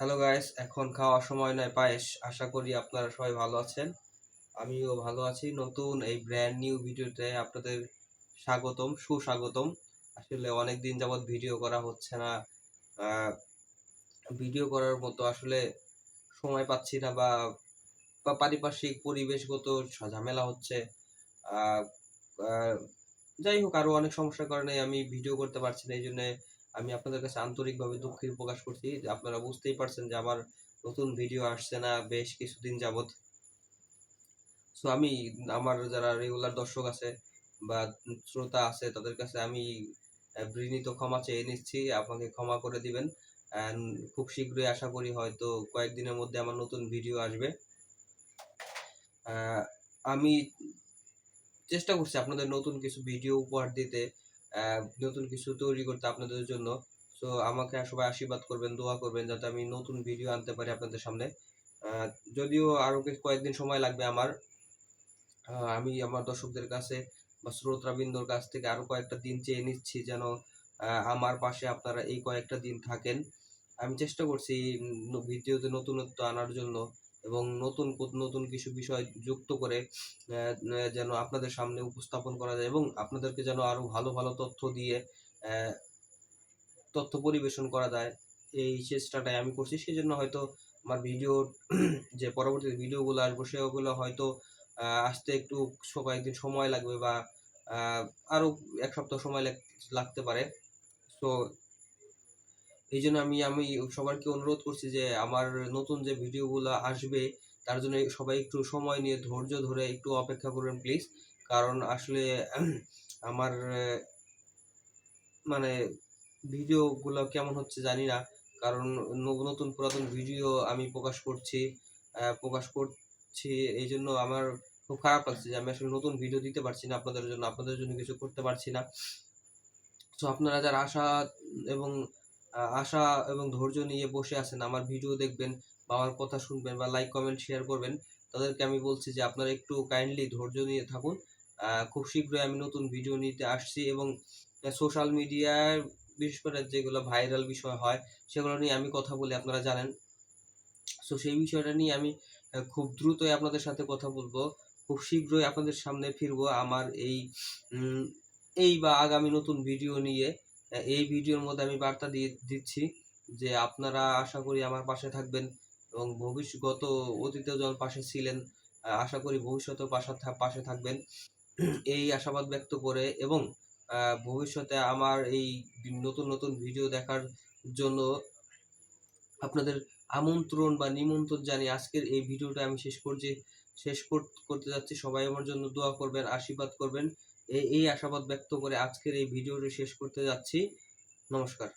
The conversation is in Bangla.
হ্যালো গাইস, এখন খাওয়ার সময় নয় পায়েস। আশা করি আপনারা সবাই ভালো আছেন। আমিও ভালো আছি। নতুন এই ব্র্যান্ড নিউ ভিডিওতে আপনাদের সুস্বাগতম। আসলে অনেক দিন যাবৎ ভিডিও করা হচ্ছে না। আহ, ভিডিও করার মতো আসলে সময় পাচ্ছি না, বা পারিপার্শ্বিক পরিবেশগত ঝামেলা হচ্ছে। আহ, আহ, যাই হোক, আরো অনেক সমস্যার কারণে আমি ভিডিও করতে পারছি না। এই জন্য আমি আপনাদের কাছে আন্তরিকভাবে দুঃখ প্রকাশ করছি যে আপনারা বুঝতেই পারছেন যে আমার নতুন ভিডিও আসছে না বেশ কিছুদিন যাবত। সো আমি আমার যারা রেগুলার দর্শক আছে বা শ্রোতা আছে তাদের কাছে আমি বিনীত ক্ষমা চেয়ে নিচ্ছি। আমাকে ক্ষমা করে দিবেন। And খুব শীঘ্রই আশা করি হয়তো কয়েকদিনের মধ্যে আমার নতুন ভিডিও আসবে। আহ, আমি চেষ্টা করছি আপনাদের নতুন কিছু ভিডিও উপহার দিতে, নতুন কিছু তৈরি করতে আপনাদের জন্য। সো আমাকে সবাই আশীর্বাদ করবেন, দোয়া করবেন যাতে আমি নতুন ভিডিও আনতে পারি আপনাদের সামনে। আহ, যদিও আরো কয়েকদিন সময় লাগবে আমার। আমি আমার দর্শকদের কাছে বা শ্রোতাবৃন্দর কাছ থেকে আরো কয়েকটা দিন চেয়ে নিচ্ছি, যেন আমার পাশে আপনারা এই কয়েকটা দিন থাকেন। আমি চেষ্টা করছি ভিডিওতে নতুনত্ব আনার জন্য এবং নতুন কিছু বিষয় যুক্ত করে যেন আপনাদের সামনে উপস্থাপন করা যায় এবং আপনাদেরকে যেন আরো ভালো ভালো তথ্য দিয়ে তথ্য পরিবেশন করা যায়। এই চেষ্টাটাই আমি করছি। সেজন্য হয়তো আমার ভিডিও যে পরবর্তী ভিডিওগুলো আসবো সেগুলো হয়তো আসতে একটু কয়েকদিন সময় লাগবে, বা আরো এক সপ্তাহ সময় লাগতে পারে। তো এই জন্য আমি আমি সবাইকে অনুরোধ করছি যে আমার নতুন যে ভিডিওগুলো আসবে তার জন্য সবাই একটু সময় নিয়ে ধৈর্য ধরে একটু অপেক্ষা করবেন প্লিজ। কারণ আসলে আমার মানে ভিডিওগুলো কেমন হচ্ছে জানি না। কারণ নতুন পুরাতন ভিডিও আমি প্রকাশ করছি এই জন্য আমার খুব খারাপ লাগছে যে আমি আসলে নতুন ভিডিও দিতে পারছি না আপনাদের জন্য কিছু করতে পারছি না। তো আপনারা যারা এবং আশা এবং ধৈর্য নিয়ে বসে আছেন আমার ভিডিও দেখবেন বা আমার কথা শুনবেন বা লাইক কমেন্ট শেয়ার করবেন, তাদেরকে আমি বলছি যে আপনারা একটু কাইন্ডলি ধৈর্য নিয়ে থাকুন। খুব শীঘ্রই আমি নতুন ভিডিও নিতে আসছি এবং সোশ্যাল মিডিয়ায় বিশেষ করে যেগুলো ভাইরাল বিষয় হয় সেগুলো নিয়ে আমি কথা বলি, আপনারা জানেন। সো সেই বিষয়টা নিয়ে আমি খুব দ্রুতই আপনাদের সাথে কথা বলবো। খুব শীঘ্রই আপনাদের সামনে ফিরবো আমার উম, এই বা আগামী নতুন ভিডিও নিয়ে। এই ভিডিওর মধ্যে আমি বার্তা দিয়ে দিচ্ছি যে আপনারা আশা করি আমার পাশে থাকবেন এবং ভবিষ্যৎ অতীতেও যখন পাশে ছিলেন, আশা করি ভবিষ্যতেও পাশে থাকবেন এই আশাবাদ ব্যক্ত করে, এবং ভবিষ্যতে আমার এই নতুন নতুন ভিডিও দেখার জন্য আপনাদের আমন্ত্রণ বা নিমন্ত্রণ জানিয়ে আজকের এই ভিডিওটা আমি করতে যাচ্ছি। সবাই আমার জন্য দোয়া করবেন, আশীর্বাদ করবেন। এই আশাবাদ ব্যক্ত করে আজকের এই ভিডিওটি শেষ করতে যাচ্ছি। নমস্কার।